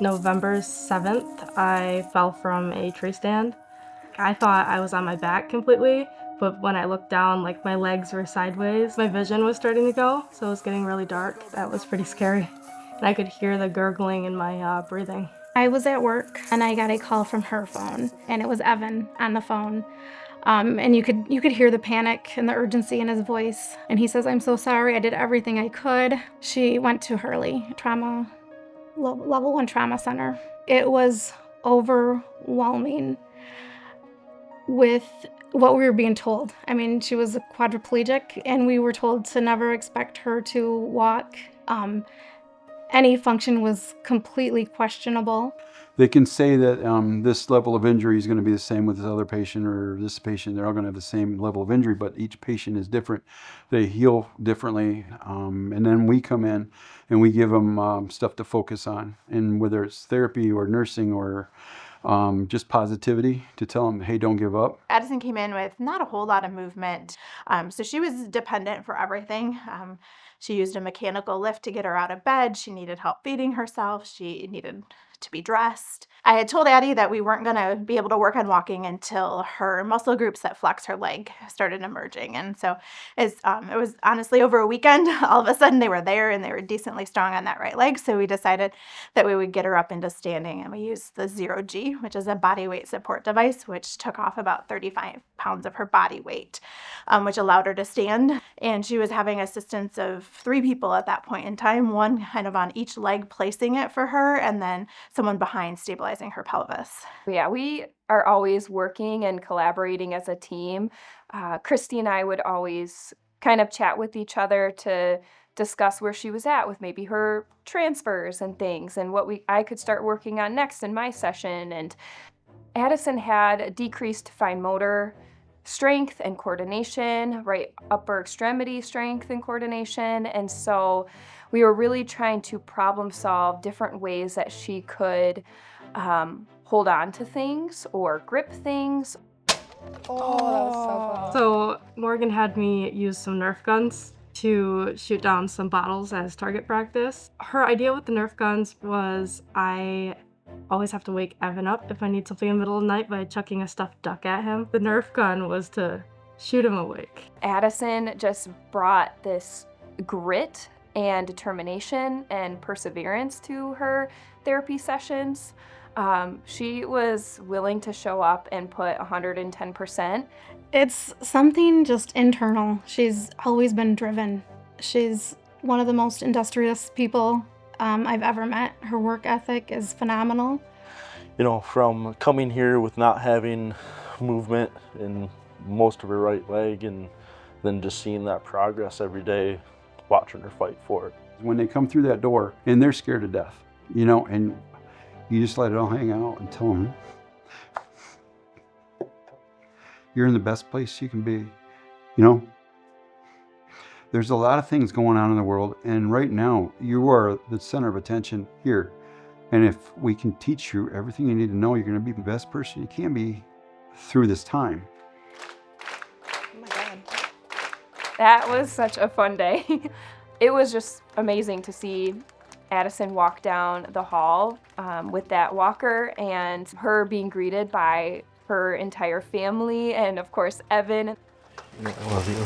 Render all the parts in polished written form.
November 7th, I fell from a tree stand. I thought I was on my back completely, but when I looked down, like my legs were sideways. My vision was starting to go, so it was getting really dark. That was pretty scary. And I could hear the gurgling in my breathing. I was at work and I got a call from her phone, and it was Evan on the phone. And you could hear the panic and the urgency in his voice. And he says, "I'm so sorry, I did everything I could." She went to Hurley level 1 trauma center. It was overwhelming with what we were being told. I mean, she was a quadriplegic, and we were told to never expect her to walk. Any function was completely questionable. They can say that this level of injury is going to be the same with this other patient or this patient. They're all going to have the same level of injury, but each patient is different. They heal differently. And then we come in and we give them stuff to focus on. And whether it's therapy or nursing or just positivity to tell them, hey, don't give up. Adyson came in with not a whole lot of movement, so she was dependent for everything. She used a mechanical lift to get her out of bed. She needed help feeding herself. She needed to be dressed. I had told Addie that we weren't going to be able to work on walking until her muscle groups that flex her leg started emerging. And so it was honestly over a weekend. All of a sudden they were there and they were decently strong on that right leg. So we decided that we would get her up into standing, and we used the 0G, which is a body weight support device, which took off about 35 pounds of her body weight, which allowed her to stand. And she was having assistance of 3 people at that point in time, one kind of on each leg placing it for her, and then someone behind stabilizing her pelvis. Yeah, we are always working and collaborating as a team. Christy and I would always kind of chat with each other to discuss where she was at with maybe her transfers and things, and what I could start working on next in my session. And Adyson had a decreased fine motor strength and coordination, right upper extremity strength and coordination. And so we were really trying to problem solve different ways that she could hold on to things or grip things. Oh, that was so fun. So Morgan had me use some Nerf guns to shoot down some bottles as target practice. Her idea with the Nerf guns was I always have to wake Evan up if I need something in the middle of the night by chucking a stuffed duck at him. The Nerf gun was to shoot him awake. Adyson just brought this grit and determination and perseverance to her therapy sessions. She was willing to show up and put 110%. It's something just internal. She's always been driven. She's one of the most industrious people I've ever met. Her work ethic is phenomenal. You know, from coming here with not having movement in most of her right leg, and then just seeing that progress every day, watching her fight for it. When they come through that door and they're scared to death, you know, and you just let it all hang out and tell them you're in the best place you can be. You know, there's a lot of things going on in the world, and right now you are the center of attention here. And if we can teach you everything you need to know, you're going to be the best person you can be through this time. Oh my God. That was such a fun day. It was just amazing to see Adyson walk down the hall with that walker, and her being greeted by her entire family, and of course Evan. I love you.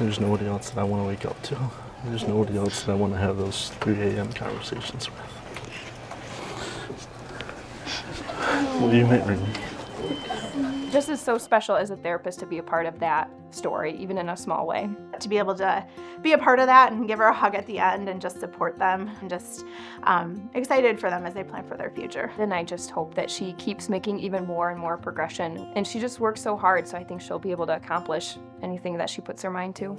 There's nobody else that I want to wake up to. There's nobody else that I want to have those 3 a.m. conversations with. Will you marry me? Just is so special as a therapist to be a part of that story, even in a small way. To be able to be a part of that and give her a hug at the end and just support them, and just excited for them as they plan for their future. And I just hope that she keeps making even more and more progression. And she just works so hard, so I think she'll be able to accomplish anything that she puts her mind to.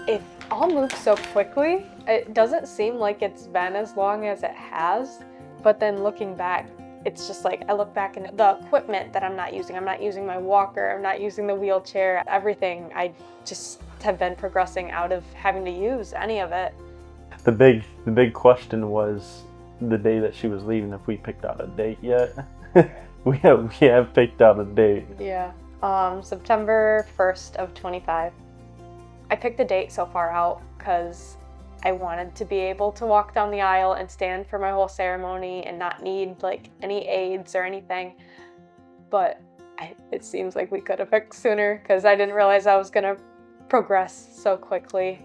It all moves so quickly. It doesn't seem like it's been as long as it has, but then looking back, it's just like I look back and the equipment that I'm not using my walker, I'm not using the wheelchair, everything. I just have been progressing out of having to use any of it. The big question was the day that she was leaving, if we picked out a date yet. we have picked out a date. Yeah, September 1st of 25. I picked the date so far out because I wanted to be able to walk down the aisle and stand for my whole ceremony and not need like any aids or anything. But it seems like we could have picked sooner because I didn't realize I was gonna progress so quickly.